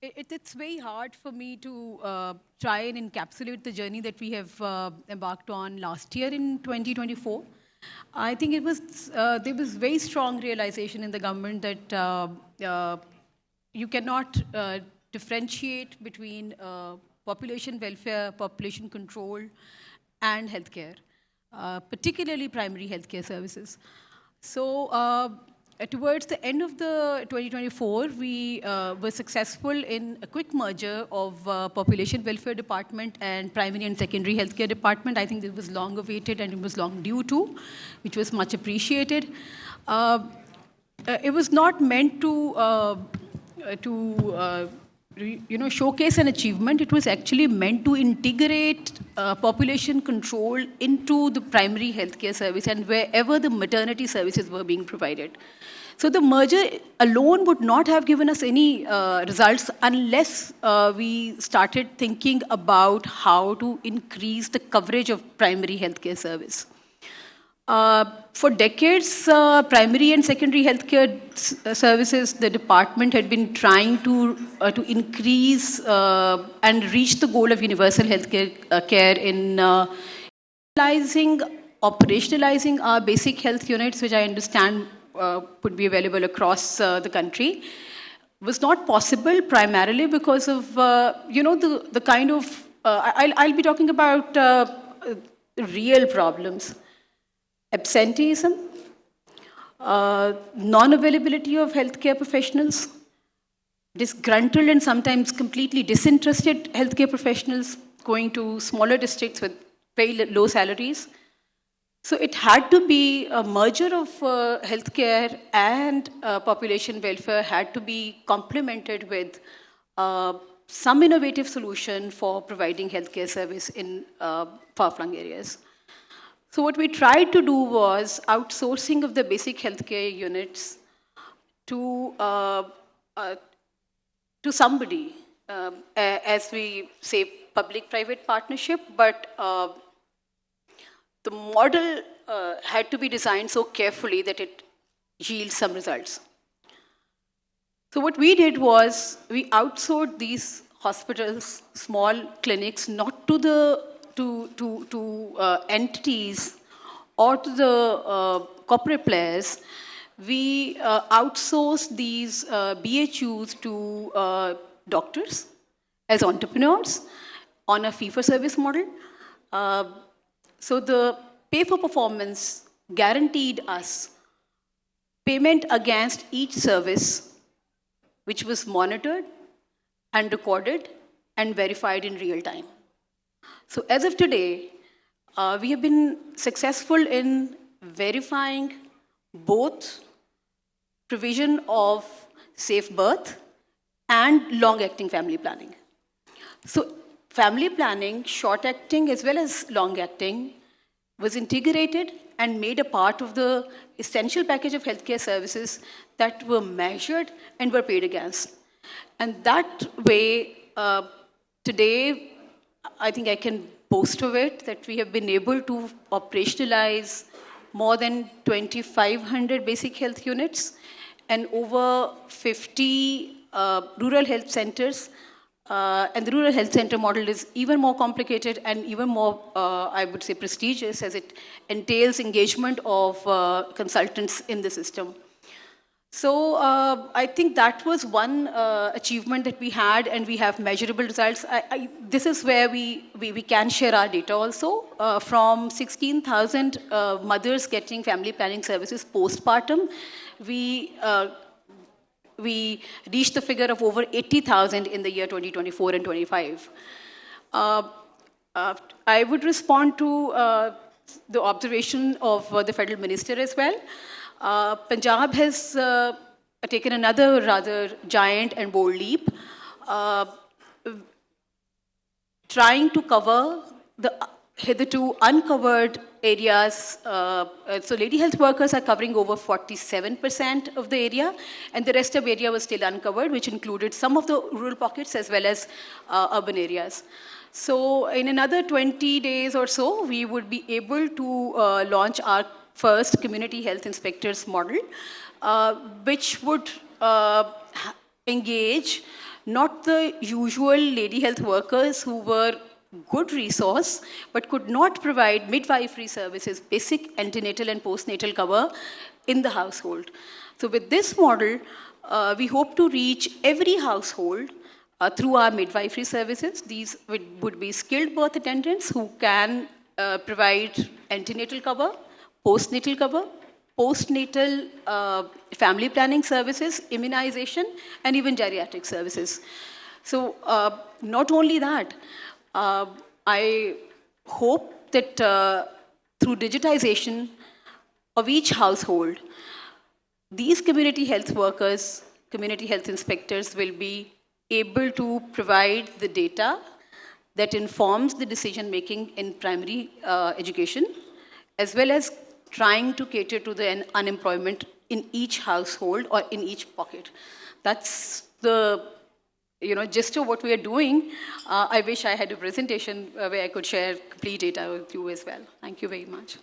It's very hard for me to try and encapsulate the journey that we have embarked on last year in 2024. I think there was very strong realization in the government that you cannot differentiate between population welfare, population control, and healthcare, particularly primary healthcare services. So towards the end of the 2024, we were successful in a quick merger of Population Welfare Department and Primary and Secondary Healthcare Department. I think it was long awaited and it was long due to, which was much appreciated. It was not meant to showcase an achievement. It was actually meant to integrate population control into the primary healthcare service and wherever the maternity services were being provided. So the merger alone would not have given us any results unless we started thinking about how to increase the coverage of primary healthcare service. For decades, primary and secondary healthcare services, the department had been trying to increase and reach the goal of universal healthcare care in operationalizing our basic health units, which I understand could be available across the country, was not possible primarily because of the kind of I'll be talking about real problems. Absenteeism, non-availability of healthcare professionals, disgruntled and sometimes completely disinterested healthcare professionals going to smaller districts with very low salaries. So it had to be a merger of healthcare and population welfare had to be complemented with some innovative solution for providing healthcare service in far-flung areas. So what we tried to do was outsourcing of the basic healthcare units to somebody, as we say, public-private partnership, but the model had to be designed so carefully that it yields some results. So what we did was we outsourced these hospitals, small clinics, not to the entities or to the corporate players. We outsourced these BHUs to doctors as entrepreneurs on a fee-for-service model. So the pay-for-performance guaranteed us payment against each service, which was monitored and recorded and verified in real time. So as of today, we have been successful in verifying both provision of safe birth and long-acting family planning. So family planning, short-acting as well as long-acting, was integrated and made a part of the essential package of healthcare services that were measured and were paid against. And that way, today, I think I can boast of it that we have been able to operationalize more than 2,500 basic health units and over 50 rural health centers. And the rural health center model is even more complicated and even more, I would say, prestigious as it entails engagement of consultants in the system. So I think that was one achievement that we had, and we have measurable results. This is where we can share our data also. From 16,000 mothers getting family planning services postpartum, we reached the figure of over 80,000 in the year 2024 and 25. I would respond to the observation of the federal minister as well. Punjab has taken another rather giant and bold leap, trying to cover the hitherto uncovered areas. So lady health workers are covering over 47% of the area, and the rest of the area was still uncovered, which included some of the rural pockets as well as urban areas. So in another 20 days or so, we would be able to launch our first community health inspectors model, which would engage not the usual lady health workers who were good resource but could not provide midwifery services, basic antenatal and postnatal cover in the household. So with this model, we hope to reach every household through our midwifery services. These would be skilled birth attendants who can provide antenatal cover, postnatal cover, postnatal family planning services, immunization, and even geriatric services. So not only that, I hope that through digitization of each household, these community health workers, community health inspectors will be able to provide the data that informs the decision making in primary education, as well as trying to cater to the unemployment in each household or in each pocket. That's the gist of what we are doing. I wish I had a presentation where I could share complete data with you as well. Thank you very much.